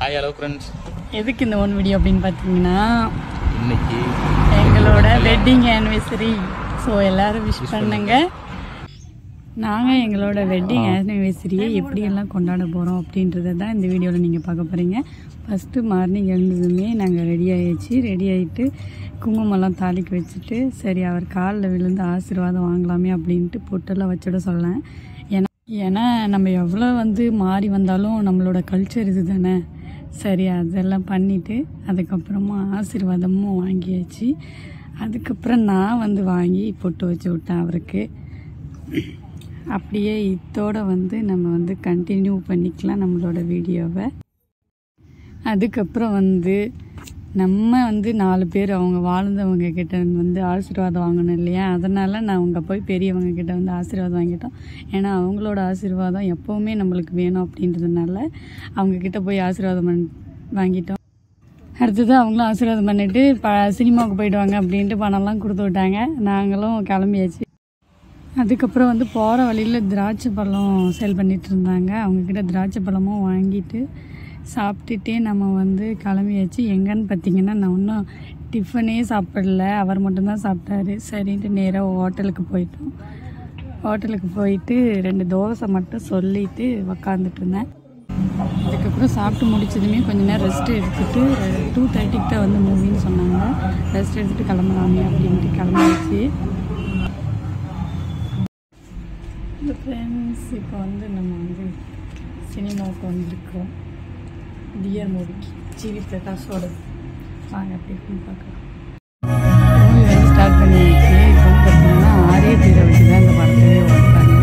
Hi hello friends. எதுக்கு இந்த one video அப்படின்னு பார்த்தீங்கன்னா, இன்னைக்கு எங்களோட வெட்டிங் ஆனிவர்சரி. ஸோ எல்லோரும் விஷ் பண்ணுங்க. நாங்கள் எங்களோட வெட்டிங் ஆனிவர்சரியை எப்படியெல்லாம் கொண்டாட போகிறோம் அப்படின்றத தான் இந்த வீடியோவில் நீங்கள் பார்க்க போகிறீங்க. ஃபஸ்ட்டு மார்னிங் எழுந்ததுமே நாங்கள் ரெடி ஆகிட்டு குங்குமம்லாம் தாலிக்கு வச்சுட்டு, சரி அவர் காலில் விழுந்து ஆசீர்வாதம் வாங்கலாமே அப்படின்ட்டு பொட்டெல்லாம் வச்சுட சொன்னேன். ஏன்னா நம்ம எவ்வளோ மாறி வந்தாலும் நம்மளோட கல்ச்சர் இது தானே. சரி அதெல்லாம் பண்ணிவிட்டு அதுக்கப்புறமா ஆசீர்வாதமும் வாங்கியாச்சு. அதுக்கப்புறம் நான் வாங்கி பொட்டு வச்சு விட்டேன் அவருக்கு. அப்படியே இதோட நம்ம கண்டினியூ பண்ணிக்கலாம் நம்மளோட வீடியோவை. அதுக்கப்புறம் நம்ம 4 பேர் அவங்க வாழ்ந்தவங்க கிட்ட ஆசீர்வாதம் வாங்கணும் இல்லையா. அதனால் நான் அவங்க போய் பெரியவங்க கிட்ட ஆசீர்வாதம் வாங்கிட்டோம். ஏன்னா அவங்களோட ஆசீர்வாதம் எப்போவுமே நம்மளுக்கு வேணும் அப்படின்றதுனால அவங்கக்கிட்ட போய் ஆசீர்வாதம் வாங்கிட்டோம். அடுத்தது அவங்களும் ஆசீர்வாதம் பண்ணிவிட்டு சினிமாவுக்கு போயிடுவாங்க அப்படின்ட்டு பணம்லாம் கொடுத்து விட்டாங்க. நாங்களும் கிளம்பியாச்சு. அதுக்கப்புறம் போகிற வழியில் திராட்சை பழம் சேல் பண்ணிகிட்டு இருந்தாங்க. அவங்கக்கிட்ட திராட்சை பழமும் வாங்கிட்டு சாப்பிட்டுட்டே நம்ம கிளம்பியாச்சு. எங்கன்னு பார்த்தீங்கன்னா, நான் இன்னும் டிஃபனே சாப்பிடல, அவர் மட்டும்தான் சாப்பிட்டாரு. சரின்ட்டு நேராக ஹோட்டலுக்கு போயிட்டோம். ஹோட்டலுக்கு போயிட்டு 2 தோசை மட்டும் சொல்லிவிட்டு உக்காந்துட்டு இருந்தேன். அதுக்கப்புறம் சாப்பிட்டு முடிச்சதுமே கொஞ்ச நேரம் ரெஸ்ட் எடுத்துகிட்டு 2:30க்கு தான் மூவின்னு சொன்னாங்க. ரெஸ்ட் எடுத்துகிட்டு கிளம்பலாமே அப்படின்ட்டு கிளம்பியாச்சு. ஃப்ரெண்ட்ஸ், இப்போ நம்ம சினிமாவுக்கு வந்திருக்கிறோம். டியர் மூவிக்கு ஜிவி பிரகாஷோட. வாங்க அப்படி இருக்குன்னு பார்க்கலாம். மூவி ஸ்டார்ட் பண்ணியாச்சு. இப்போ பார்த்தீங்கன்னா 6 பேரை வச்சு தான் இந்த படத்தையே ஓடுறாங்க.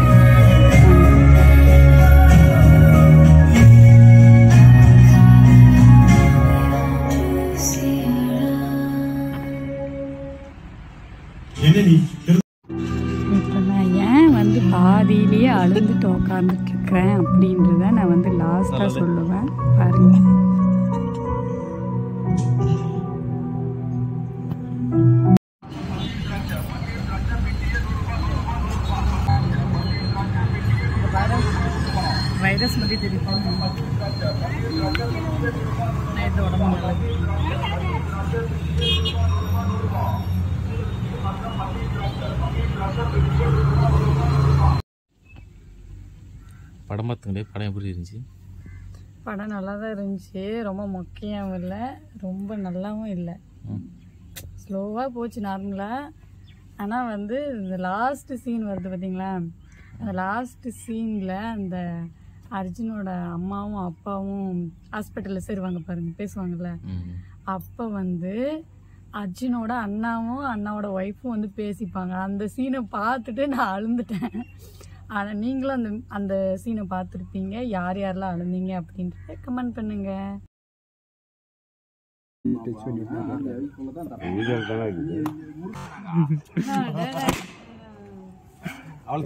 இப்போ நான் ஏன் பாதியிலேயே அழுந்துட்டு உக்காந்துட்டு இருக்கிறேன் அப்படின்றத நான் லாஸ்ட்டாக சொல்லுவேன். பாருங்க. வைரஸ் மட்டும் தெரியும். நைட்டு உடம்பு நல்லது. படம் பார்த்துங்களே, படம் எப்படி இருந்துச்சு? படம் நல்லா தான் இருந்துச்சு. ரொம்ப மொக்கையாகவும் இல்லை, ரொம்ப நல்லாவும் இல்லை. ஸ்லோவாக போச்சு நார்மலாக. ஆனால் இந்த லாஸ்ட் சீன் வருது பார்த்தீங்களா, அந்த லாஸ்ட் சீனில் அந்த அர்ஜுனோட அம்மாவும் அப்பாவும் ஹாஸ்பிட்டலில் சேருவாங்க பாருங்க, பேசுவாங்கள்ல. அப்போ அர்ஜுனோட அண்ணாவும் அண்ணாவோட ஒய்ஃபும் பேசிப்பாங்க. அந்த சீனை பார்த்துட்டு நான் அழுந்துட்டேன். ஆனால் நீங்களும் அந்த சீனை பார்த்துருப்பீங்க. யார் யாரெல்லாம் அழுந்தீங்க அப்படின்றத கமெண்ட் பண்ணுங்க. அவ்வளோ